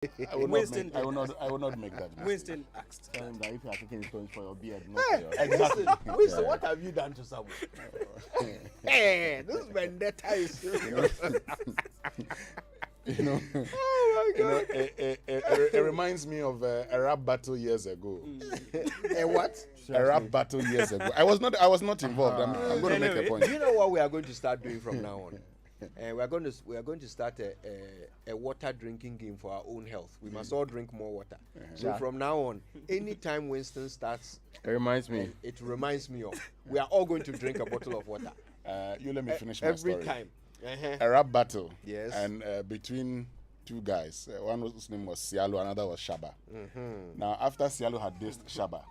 I will Winston not make. I will not make that mistake. Winston asked. Tell him that if you are taking stones for your beard, not for your Exactly. Winston, what have you done to someone? Hey, this vendetta is serious. Oh my God. It reminds me of a rap battle years ago. A what? A rap battle years ago. I was not involved. I'm going to make a point. Do you know what we are going to start doing from now on? We are going to start a water drinking game for our own health. We must all drink more water. So from now on, anytime Winston starts, It reminds me. it reminds me of. We are all going to drink a bottle of water You let me finish my every story. time. A rap battle. Yes. And between two guys. One whose name was Sialo, another was Shaba. Now, after Sialo had dissed Shaba,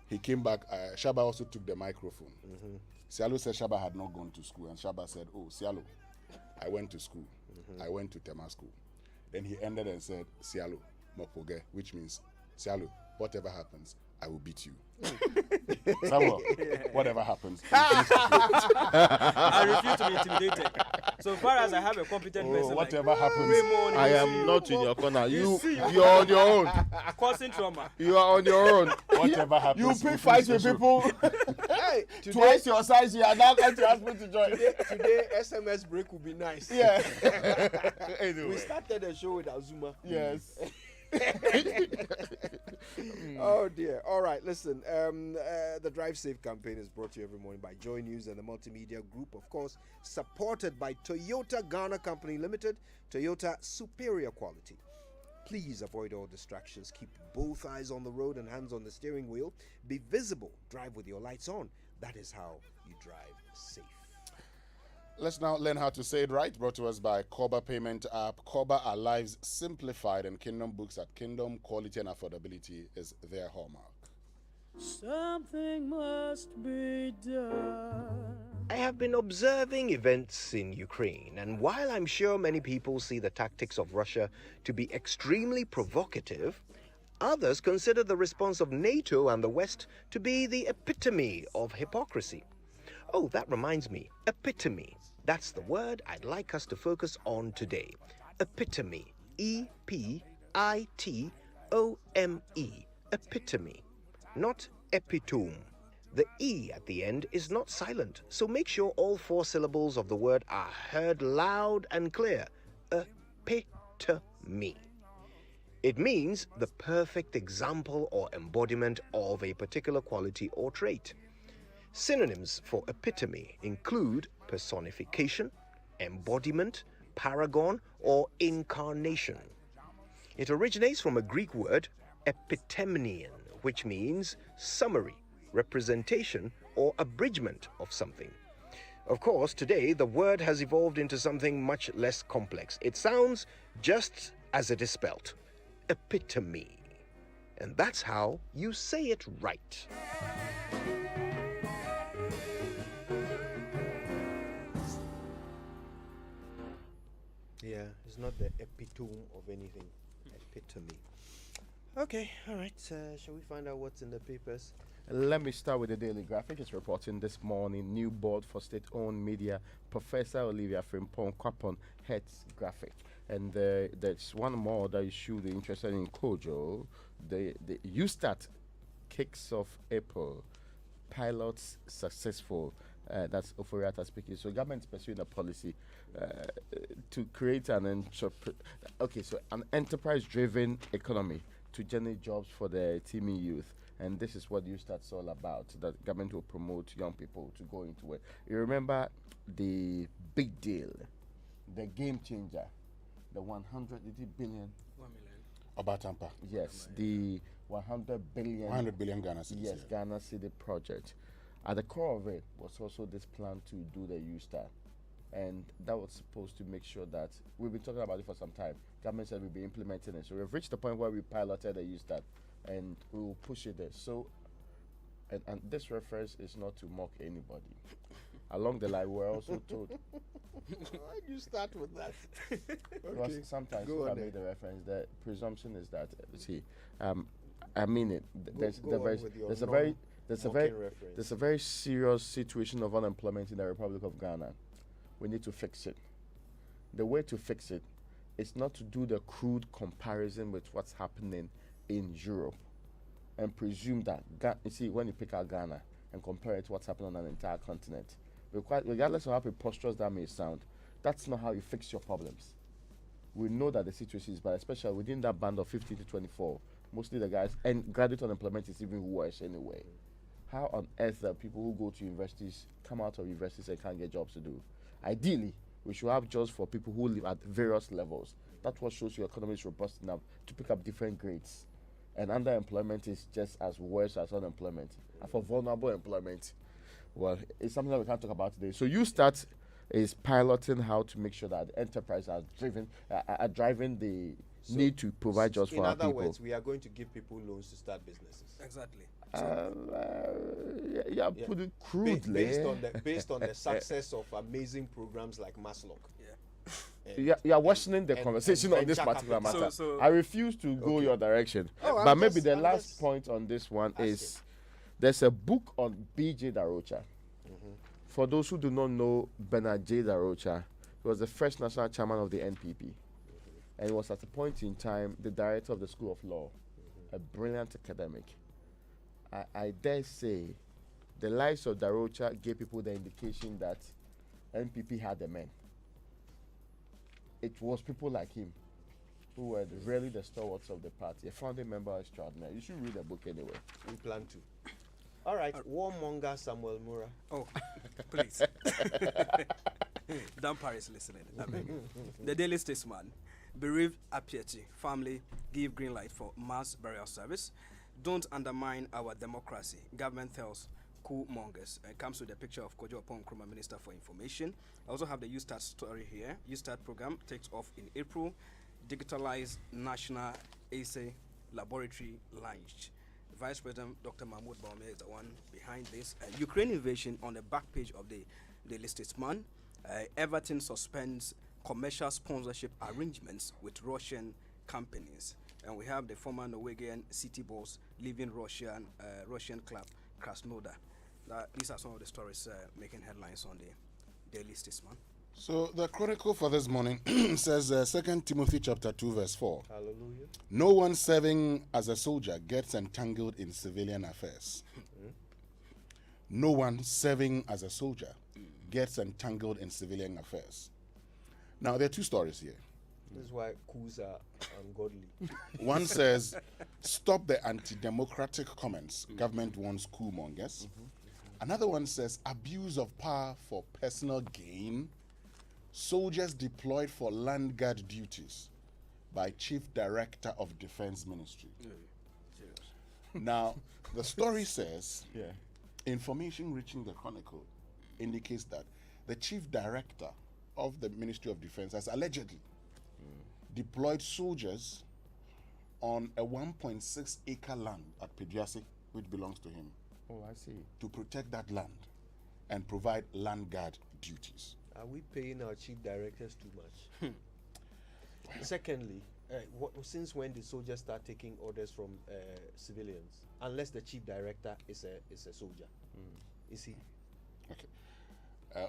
he came back. Shaba also took the microphone. Sialo said Shaba had not gone to school, and Shaba said, "Oh, Sialo, I went to school. I went to Tema school." Then he ended and said, "Sialo, mopoge," which means, "Sialo, whatever happens, I will beat you." Samuel, whatever happens. I refuse to be intimidated. So far as I have a competent person, whatever happens, Raymond, I am not in your corner. You're on your own. causing trauma. You are on your own. whatever happens. You we pick fights finish with the show. people Hey, twice your size. You are now going to ask me to join. today SMS break will be nice. Yeah. We Anyway. started the show with Azuma. Yes. Oh dear. All right, listen. The Drive Safe campaign is brought to you every morning by Joy News and the Multimedia Group, of course, supported by Toyota Ghana Company Limited. Toyota, superior quality. Please avoid all distractions. Keep both eyes on the road and hands on the steering wheel. Be visible. Drive with your lights on. That is how you drive safe. Let's now learn how to say it right. Brought to us by Koba Payment App. Koba, our lives simplified, and Kingdom Books at Kingdom. Quality and affordability is their hallmark. Something must be done. I have been observing events in Ukraine, and while I'm sure many people see the tactics of Russia to be extremely provocative, others consider the response of NATO and the West to be the epitome of hypocrisy. Oh, that reminds me, epitome. That's the word I'd like us to focus on today. Epitome. E-P-I-T-O-M-E. Epitome. Not epitome. The E at the end is not silent, so make sure all four syllables of the word are heard loud and clear. Epitome. It means the perfect example or embodiment of a particular quality or trait. Synonyms for epitome include personification, embodiment, paragon, or incarnation. It originates from a Greek word, epitemnion, which means summary, representation, or abridgment of something. Of course, today the word has evolved into something much less complex. It sounds just as it is spelt, epitome. And that's how you say it right. Yeah, it's not the epitome of anything. Epitome. Okay, all right. Shall we find out what's in the papers? Let me start with the Daily Graphic. It's reporting this morning, new board for state-owned media, Professor Olivia Frimpong Kwapon heads graphic. And there's one more that you should be interested in, Kojo. The Ustart kicks off April. Pilots successful. That's Oforiata speaking. So government is pursuing a policy to create an enterprise-driven economy to generate jobs for the teeming youth. And this is what Start's all about, that government will promote young people to go into it. You remember the big deal, the game changer, the 100 billion. 1 million. Obatampa. Yes, the 100 billion. 100 billion Ghana cedis. Yes, Ghana City project. At the core of it was also this plan to do the U-Star. And that was supposed to make sure that we've been talking about it for some time. Government said we'll be implementing it. So we've reached the point where we piloted the U-Star and we will push it there. So, and this reference is not to mock anybody. Along the line, we're also told. Why do you start with that? Because sometimes Go if I on made the reference, the presumption is that, I mean it. There's a very serious situation of unemployment in the Republic of Ghana. We need to fix it. The way to fix it is not to do the crude comparison with what's happening in Europe and presume that, you see, when you pick out Ghana and compare it to what's happening on an entire continent, regardless of how preposterous that may sound, that's not how you fix your problems. We know that the situation is bad, especially within that band of 15 to 24. Mostly the guys, and graduate unemployment is even worse anyway. How on earth are people who go to universities, come out of universities and can't get jobs to do? Ideally, we should have jobs for people who live at various levels. That's what shows your economy is robust enough to pick up different grades. And underemployment is just as worse as unemployment. And for vulnerable employment, well, it's something that we can't talk about today. So you start is piloting how to make sure that enterprises are driving the need to provide jobs for our people. In other words, we are going to give people loans to start businesses. Exactly. Put it crudely. Based on the success of amazing programs like Maslow. You are worsening the conversation on this particular matter. So I refuse to go your direction. But maybe the last point on this one is there's a book on B.J. Darocha. For those who do not know Bernard J. Darocha, he was the first national chairman of the NPP. And he was at a point in time the director of the School of Law, a brilliant academic. I dare say the lives of Darocha gave people the indication that NPP had the men. It was people like him who were really the stalwarts of the party, a founding member extraordinary. You should read the book anyway. We plan to. All right, warmonger Samuel Mura. Oh, please. Dan Paris listening. The Daily Statesman. Bereaved Apieti family give green light for mass burial service. Don't undermine our democracy. Government tells coup mongers. It comes with a picture of Kojo Opon Nkrumah, Minister for Information. I also have the USTAT story here. USTAT program takes off in April. Digitalized National Assay Laboratory launched. Vice President Dr. Mahmoud Bawumia is the one behind this. Ukraine invasion on the back page of the Daily Statesman. Everton suspends commercial sponsorship arrangements with Russian companies. And we have the former Norwegian city boss leaving Russian club Krasnodar. These are some of the stories making headlines on the Daily Statesman. So the chronicle for this morning says 2 Timothy chapter 2 verse 4. Hallelujah. No one serving as a soldier gets entangled in civilian affairs. No one serving as a soldier gets entangled in civilian affairs. Now there are two stories here. This is why coups are ungodly. One says, stop the anti-democratic comments. Government wants coup mongers. Another one says, abuse of power for personal gain. Soldiers deployed for land guard duties by Chief Director of Defense Ministry. Now, the story says, information reaching the Chronicle indicates that the Chief Director of the Ministry of Defense has allegedly deployed soldiers on a 1.6 acre land at Pediasi, which belongs to him. Oh, I see. To protect that land and provide land guard duties. Are we paying our chief directors too much? Secondly, since when did soldiers start taking orders from civilians? Unless the chief director is a soldier. Is he? Okay.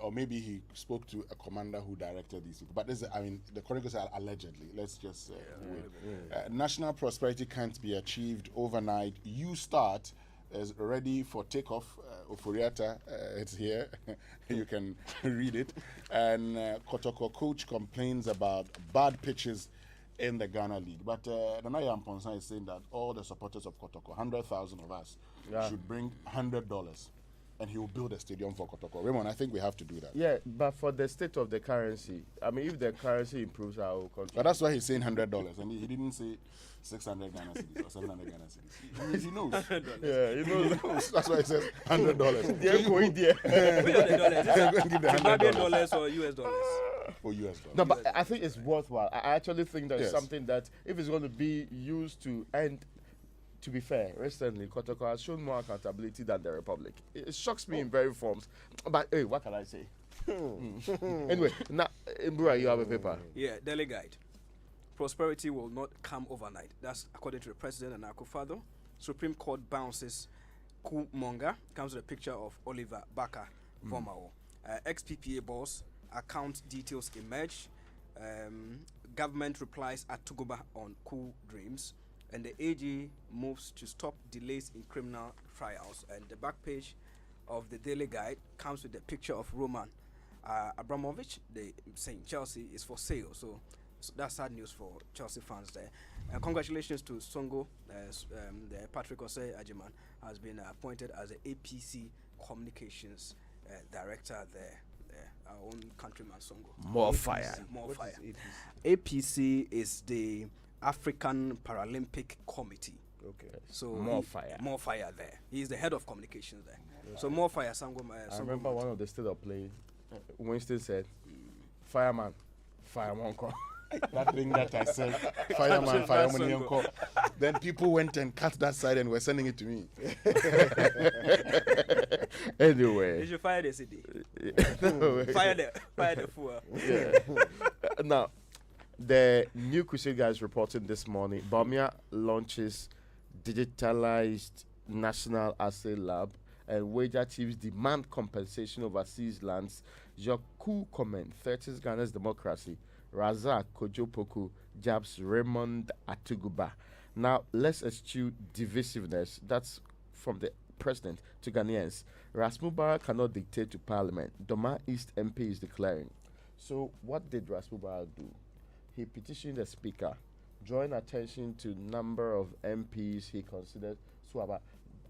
Or maybe he spoke to a commander who directed these people. But this is, the chronicles are allegedly. Let's just wait. National prosperity can't be achieved overnight. You start is ready for takeoff. Oforiata, it's here. You can read it. And Kotoko coach complains about bad pitches in the Ghana League. But Nana Yamponsa is saying that all the supporters of Kotoko, 100,000 of us, should bring $100. And he will build a stadium for Kotoko. Raymond, I think we have to do that. Yeah, but for the state of the currency, if the currency improves, I will contribute. But that's why he's saying $100, and he didn't say 600 Ghana cedis or 700 Ghana cedis. He knows. Yeah, he knows. That's why he says $100. They're going there. Give the $100 or US dollars? For US dollars. No, but I think it's worthwhile. I actually think that it's Yes. something that if it's going to be used to end. To be fair, recently Kotoko has shown more accountability than the Republic. It shocks me in very forms. But hey, what can I say? Anyway, now, Mbura, you have a paper. Yeah, Daily Guide. Prosperity will not come overnight. That's according to the President and Akufo-Addo. Supreme Court bounces coup monger. Comes with a picture of Oliver Baka Vomao. Ex-PPA boss. Account details emerge. Government replies at Tuguba on coup dreams. And the AG moves to stop delays in criminal trials. And the back page of the Daily Guide comes with a picture of Roman Abramovich. They saying Chelsea is for sale. So that's sad news for Chelsea fans there. And congratulations to Songo. The Patrick Osei Ajiman has been appointed as the APC Communications Director there. Our own countryman Songo. More APC, fire. More What fire. is APC is the African Paralympic Committee. Okay. So More fire. More fire there. He's the head of communications there. So more fire. Sango. I remember one of the state of play. Winston said, "Fireman, fireman come." That thing that I said, fireman, fireman, uncle. Then people went and cut that side and were sending it to me. Anyway. You should fire the city. No, Fire the fool. yeah. Now, the New Crusade guys reporting this morning, Bamia launches digitalized national assay lab and wager chiefs demand compensation overseas lands. Joku comment threatens Ghana's democracy. Razak Kojopoku jabs Raymond Atuguba. Now, let's eschew divisiveness. That's from the president to Ghanaians. Rasmubarak cannot dictate to parliament. Doma East MP is declaring. So, what did Rasmubarak do? He petitioned the speaker, drawing attention to number of MPs he considered to have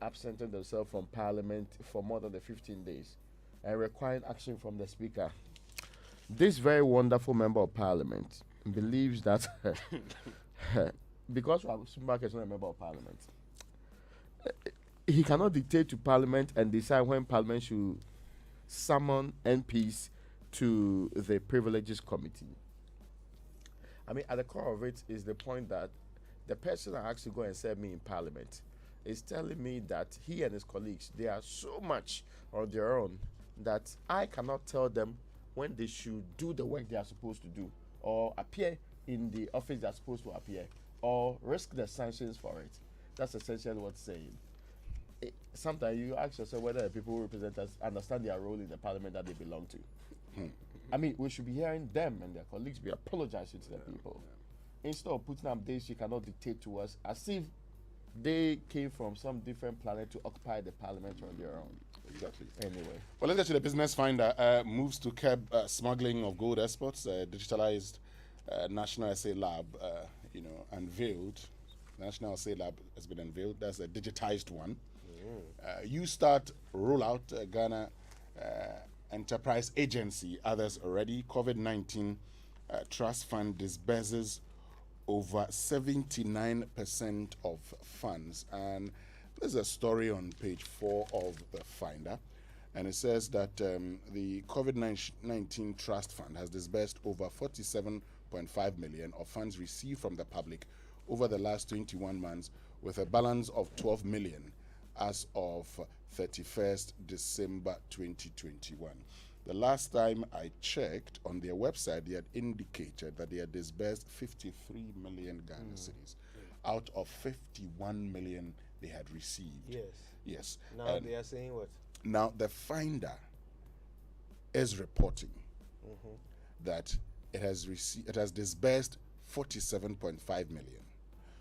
absented themselves from parliament for more than the 15 days and requiring action from the speaker. This very wonderful member of parliament believes that because Rasmubarak is not a member of parliament, he cannot dictate to parliament and decide when parliament should summon MPs to the privileges committee. I mean, at the core of it is the point that the person that actually go and serve me in parliament is telling me that he and his colleagues, they are so much on their own that I cannot tell them when they should do the work they are supposed to do or appear in the office they are supposed to appear or risk the sanctions for it. That's essentially what's saying. Sometimes you ask yourself whether the people who represent us understand their role in the parliament that they belong to. I mean, we should be hearing them and their colleagues be apologizing to the people. Instead of putting up days you cannot dictate to us as if they came from some different planet to occupy the parliament on their own. Exactly. Anyway. Well, let's get to the business finder. Moves to curb smuggling of gold exports. Digitalized National Assay Lab, unveiled. National Assay Lab has been unveiled. That's a digitized one. You start rollout Ghana Enterprise Agency. Others already. COVID-19 Trust Fund disburses over 79% of funds. And there's a story on page 4 of the Finder. And it says that the COVID-19 Trust Fund has disbursed over 47.5 million of funds received from the public over the last 21 months with a balance of 12 million as of 31st December 2021. The last time I checked on their website, they had indicated that they had disbursed 53 million Ghana cedis out of 51 million they had received. Yes. Yes. Now And they are saying what? now the Finder is reporting that it has disbursed 47.5 million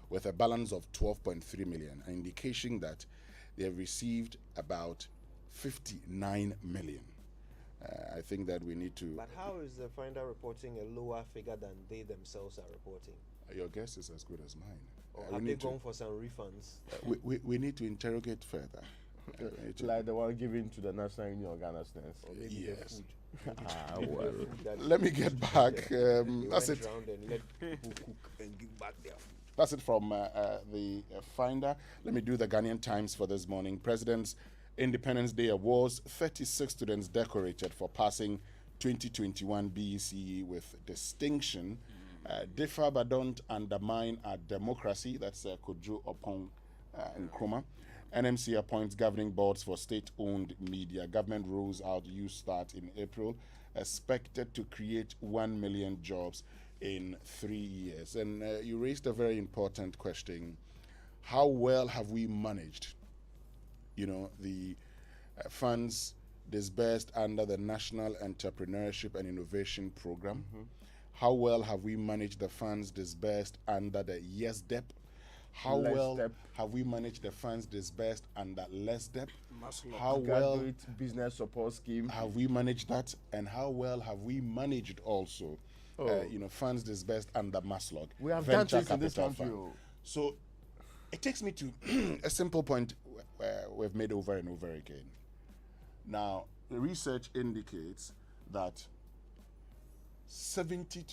with a balance of 12.3 million, an indication that they have received about 59 million. I think that we need to. But how is the finder reporting a lower figure than they themselves are reporting? Your guess is as good as mine. Or we have they need to- gone for some refunds? we need to interrogate further. We need to- Like the one given to the National Union of Ghana students. Or maybe Yes. the food? Well. Food that Let me get back. they That's went it. round and let people cook and give back their food. That's it from the Finder. Let me do the Ghanaian Times for this morning. President's Independence Day Awards. 36 students decorated for passing 2021 BECE with distinction. Differ but don't undermine our democracy. That's Kojo Opong Nkrumah. NMC appoints governing boards for state-owned media. Government rolls out Youth Start in April. Expected to create 1 million jobs in 3 years. And you raised a very important question. How well have we managed, the funds disbursed under the National Entrepreneurship and Innovation Program? How well have we managed the funds disbursed under the Yes Dep? How Less well Dep. have we managed the funds disbursed under Less Dep? Maslow. How well Graduate business support scheme. have we managed that? And how well have we managed also, funds disbursed under Maslog? We have Venture done this in this Capital country. Fund. So it takes me to a simple point we've made over and over again. Now, the research indicates that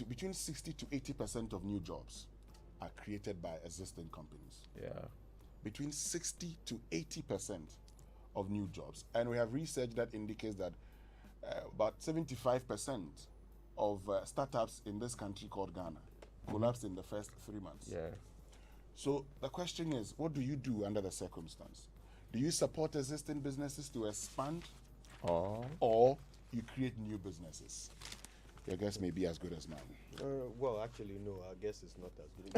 between 60 to 80% of new jobs are created by existing companies. Yeah. Between 60 to 80% of new jobs. And we have research that indicates that about 75% of startups in this country called Ghana collapsed in the first 3 months. Yeah. So the question is, what do you do under the circumstance? Do you support existing businesses to expand, or you create new businesses? Your guess may be as good as mine. Well, actually, no. Our guess is not as good.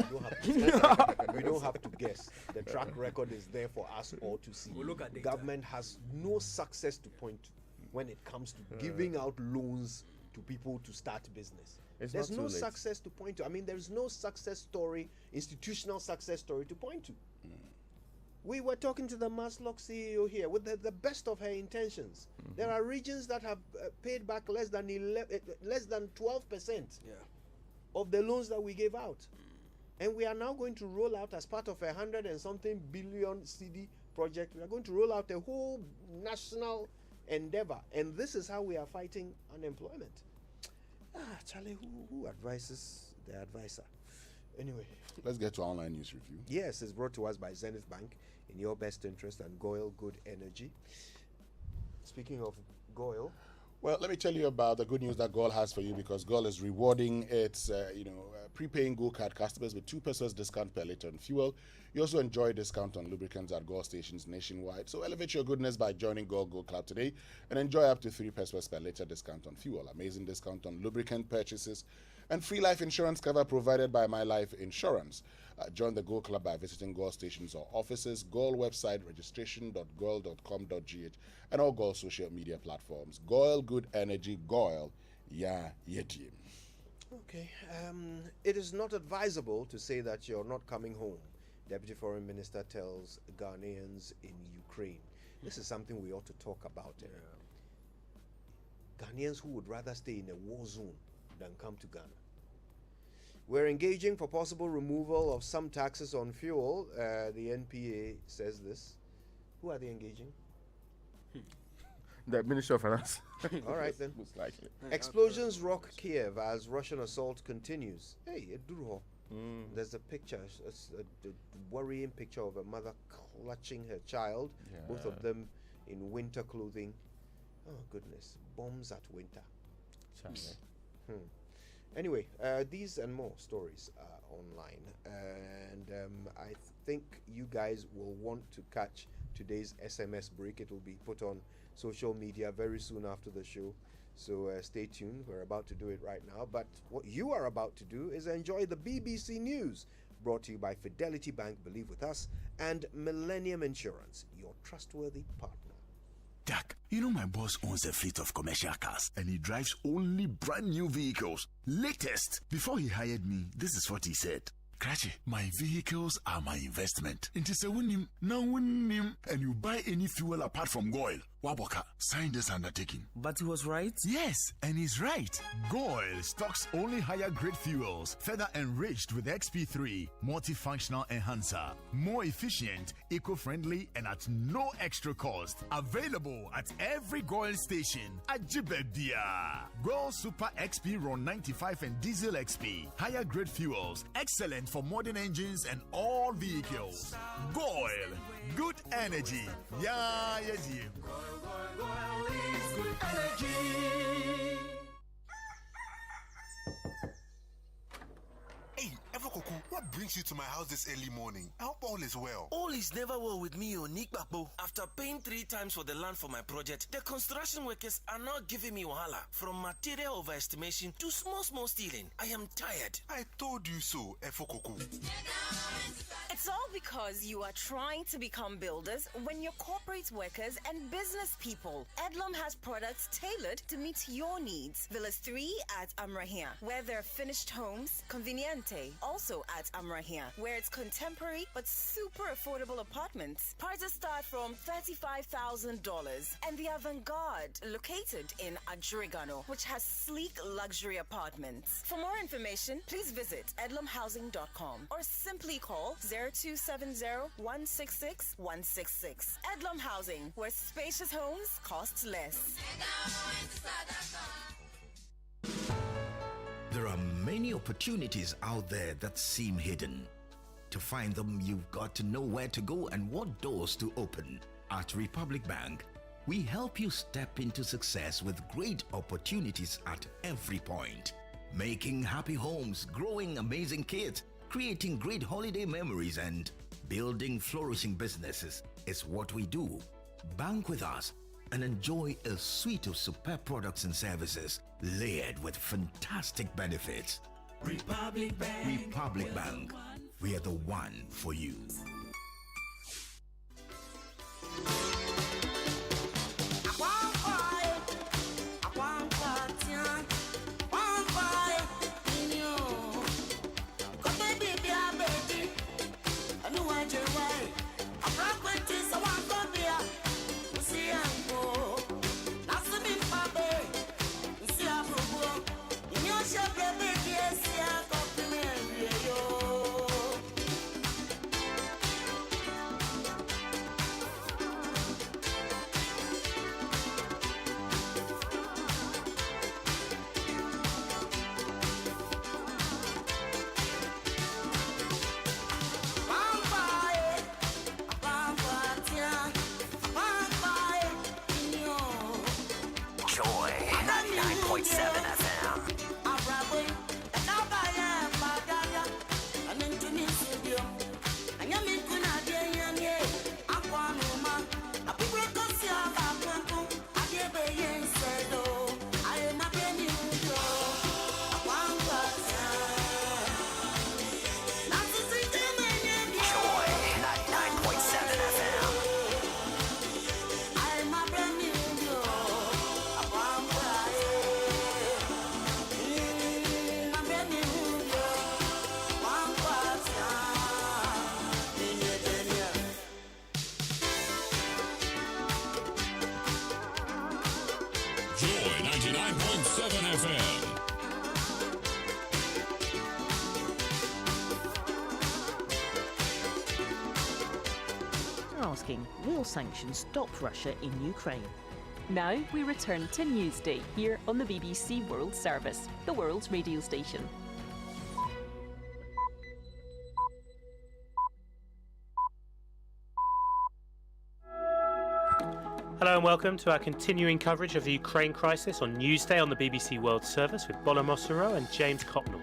We don't have to guess. The track record is there for us all to see. We'll look at data. Government has no success to point to when it comes to giving out loans to people to start business. There's no success to point to. I mean, there's no success story, institutional success story to point to. We were talking to the Maslow CEO here with the best of her intentions. There are regions that have paid back less than 12% of the loans that we gave out. And we are now going to roll out, as part of 100 and something billion CD project, we are going to roll out a whole national endeavor. And this is how we are fighting unemployment. Charlie, who advises the advisor? Anyway. Let's get to our online news review. Yes, it's brought to us by Zenith Bank, in your best interest, and Goyle Good Energy. Speaking of Goyle, well, let me tell you about the good news that Goyle has for you, because Goyle is rewarding its prepaying Go card customers with 2 pesos discount per liter on fuel. You also enjoy a discount on lubricants at Goyle stations nationwide. So elevate your goodness by joining Goyle Go Club today and enjoy up to 3 pesos per liter discount on fuel. Amazing discount on lubricant purchases and free life insurance cover provided by My Life Insurance. Join the Goyle Club by visiting Goyle stations or offices, Goyle website, registration.goyle.com.gh, and all Goyle social media platforms. Goyle Good Energy, Goyle, yeah, yetim. okay, it is not advisable to say that you're not coming home, Deputy Foreign Minister tells Ghanaians in Ukraine. This is something we ought to talk about. Ghanaians who would rather stay in a war zone than come to Ghana. We're engaging for possible removal of some taxes on fuel. The NPA says this. Who are they engaging? The Ministry of Finance. All right then. Most likely. Explosions rock Kiev as Russian assault continues. Hey, Eduro. There's a picture, a worrying picture of a mother clutching her child, both of them in winter clothing. Oh goodness, bombs at winter. Anyway, these and more stories are online, and I think you guys will want to catch today's SMS break. It will be put on social media very soon after the show, so stay tuned. We're about to do it right now, but what you are about to do is enjoy the BBC News, brought to you by Fidelity Bank, believe with us, and Millennium Insurance, your trustworthy partner. Jack, you know my boss owns a fleet of commercial cars and he drives only brand new vehicles. Latest. Before he hired me, this is what he said. Krachi, my vehicles are my investment. It is a winning, now winning, and you buy any fuel apart from Goyle. Waboka, sign this undertaking. But he was right? Yes, and he's right. Goyle stocks only higher grade fuels, further enriched with XP3, multifunctional enhancer, more efficient, eco-friendly, and at no extra cost. Available at every Goyle station. Ajibedia. Goyle Super XP Ron 95 and Diesel XP. Higher grade fuels, excellent for modern engines and all vehicles. Goyle, good energy. Yeah, yes, yeah. Good energy. Hey, Evercoco, what brings you to my house this early morning? I hope all is well. All is never well with me, Onikbabo. After paying 3 times for the land for my project, the construction workers are now giving me wahala. From material overestimation to small stealing. I am tired. I told you so, Evercoco. It's all because because you are trying to become builders when you're corporate workers and business people. Edlum has products tailored to meet your needs. Villas 3 at Amrahia, where there are finished homes. Conveniente, also at Amrahia, where it's contemporary but super affordable apartments. Prices start from $35,000. And the Avant-Garde, located in Adrigano, which has sleek luxury apartments. For more information, please visit edlumhousing.com or simply call 0270-166-166. Edlum Housing, where spacious homes cost less. There are many opportunities out there that seem hidden. To find them, you've got to know where to go and what doors to open. At Republic Bank, we help you step into success with great opportunities at every point. Making happy homes, growing amazing kids, creating great holiday memories, and building flourishing businesses is what we do. Bank with us and enjoy a suite of superb products and services layered with fantastic benefits. Republic Bank. Republic Bank. We are the one for you. Joy 99.7FM. Asking, will sanctions stop Russia in Ukraine? Now we return to Newsday here on the BBC World Service, the world's radio station. Hello and welcome to our continuing coverage of the Ukraine crisis on Newsday on the BBC World Service with Bola Mosero and James Copnell.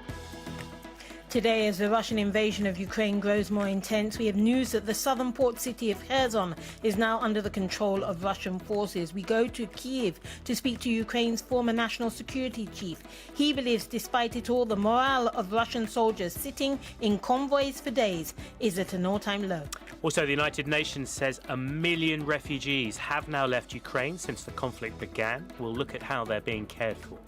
Today, as the Russian invasion of Ukraine grows more intense, we have news that the southern port city of Kherson is now under the control of Russian forces. We go to Kyiv to speak to Ukraine's former national security chief. He believes, despite it all, the morale of Russian soldiers sitting in convoys for days is at an all-time low. Also, the United Nations says 1 million refugees have now left Ukraine since the conflict began. We'll look at how they're being cared for.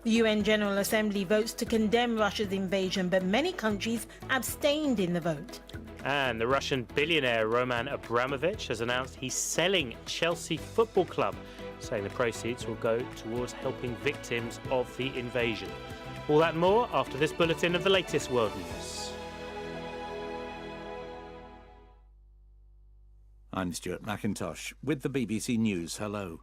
The UN General Assembly votes to condemn Russia's invasion, but many countries abstained in the vote. And the Russian billionaire Roman Abramovich has announced he's selling Chelsea Football Club, saying the proceeds will go towards helping victims of the invasion. All that and more after this bulletin of the latest world news. I'm Stuart McIntosh with the BBC News. Hello.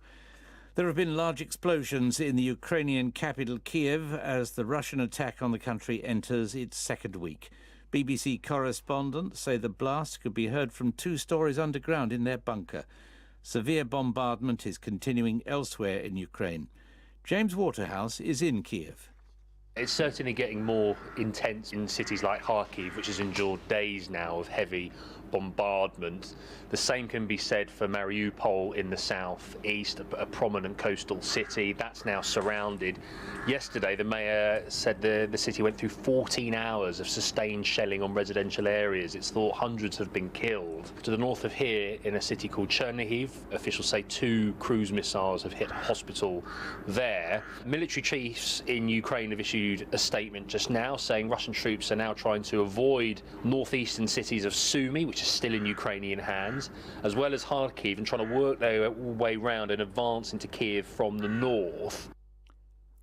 There have been large explosions in the Ukrainian capital Kyiv as the Russian attack on the country enters its second week. BBC correspondents say the blast could be heard from 2 stories underground in their bunker. Severe bombardment is continuing elsewhere in Ukraine. James Waterhouse is in Kyiv. It's certainly getting more intense in cities like Kharkiv, which has endured days now of heavy bombardment. The same can be said for Mariupol in the southeast, a prominent coastal city. That's now surrounded. Yesterday, the mayor said the city went through 14 hours of sustained shelling on residential areas. It's thought hundreds have been killed. To the north of here, in a city called Chernihiv, officials say 2 cruise missiles have hit a hospital there. Military chiefs in Ukraine have issued a statement just now saying Russian troops are now trying to avoid northeastern cities of Sumy, which is still in Ukrainian hands, as well as Kharkiv, and trying to work their way round and advance into Kiev from the north.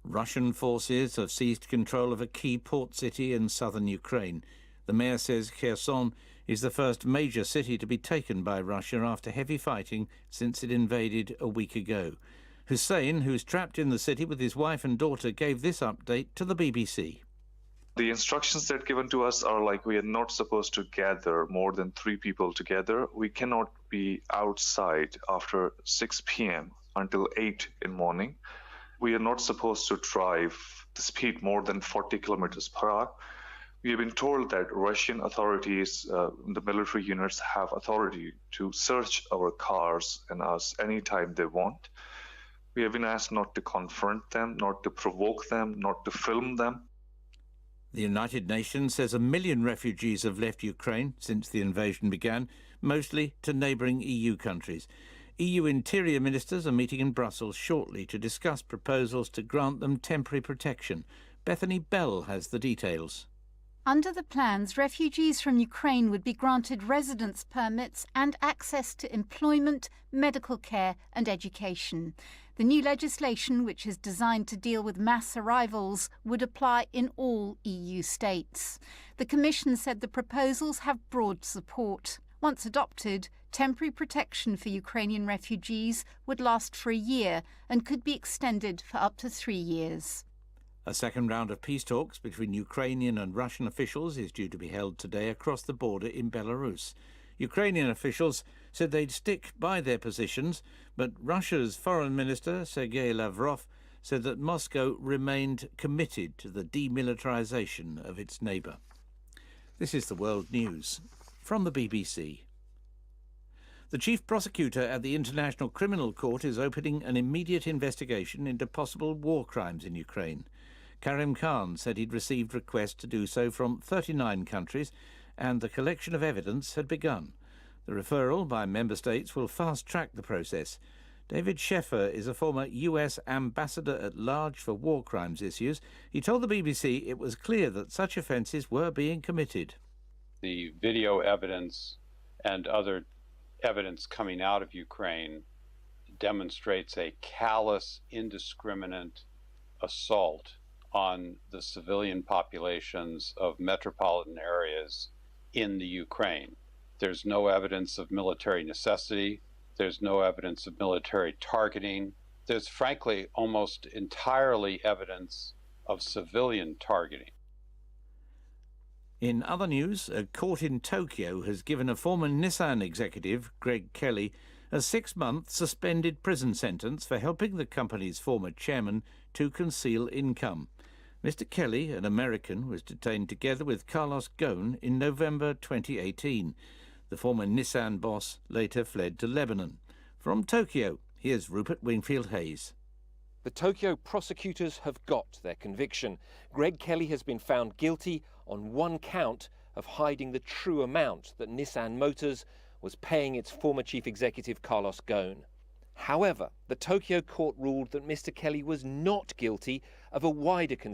Russian forces have seized control of a key port city in southern Ukraine. The mayor says Kherson is the first major city to be taken by Russia after heavy fighting since it invaded a week ago. Hussein, who's trapped in the city with his wife and daughter, gave this update to the BBC. The instructions that are given to us are like we are not supposed to gather more than 3 people together. We cannot be outside after 6 p.m. until 8 in the morning. We are not supposed to drive the speed more than 40 kilometers per hour. We have been told that Russian authorities, the military units, have authority to search our cars and us anytime they want. We have been asked not to confront them, not to provoke them, not to film them. The United Nations says 1 million refugees have left Ukraine since the invasion began, mostly to neighbouring EU countries. EU interior ministers are meeting in Brussels shortly to discuss proposals to grant them temporary protection. Bethany Bell has the details. Under the plans, refugees from Ukraine would be granted residence permits and access to employment, medical care and education. The new legislation, which is designed to deal with mass arrivals, would apply in all EU states. The Commission said the proposals have broad support. Once adopted, temporary protection for Ukrainian refugees would last for a year and could be extended for up to 3 years. A second round of peace talks between Ukrainian and Russian officials is due to be held today across the border in Belarus. Ukrainian officials said they'd stick by their positions, but Russia's Foreign Minister Sergei Lavrov said that Moscow remained committed to the demilitarization of its neighbour. This is the World News from the BBC. The chief prosecutor at the International Criminal Court is opening an immediate investigation into possible war crimes in Ukraine. Karim Khan said he'd received requests to do so from 39 countries, and the collection of evidence had begun. The referral by member states will fast-track the process. David Sheffer is a former US ambassador at large for war crimes issues. He told the BBC it was clear that such offences were being committed. The video evidence and other evidence coming out of Ukraine demonstrates a callous, indiscriminate assault on the civilian populations of metropolitan areas in the Ukraine. There's no evidence of military necessity. There's no evidence of military targeting. There's frankly almost entirely evidence of civilian targeting. In other news, a court in Tokyo has given a former Nissan executive, Greg Kelly, a 6-month suspended prison sentence for helping the company's former chairman to conceal income. Mr. Kelly, an American, was detained together with Carlos Ghosn in November 2018. The former Nissan boss later fled to Lebanon. From Tokyo, here's Rupert Wingfield-Hayes. The Tokyo prosecutors have got their conviction. Greg Kelly has been found guilty on 1 count of hiding the true amount that Nissan Motors was paying its former chief executive Carlos Ghosn. However, the Tokyo court ruled that Mr. Kelly was not guilty of a wider conspiracy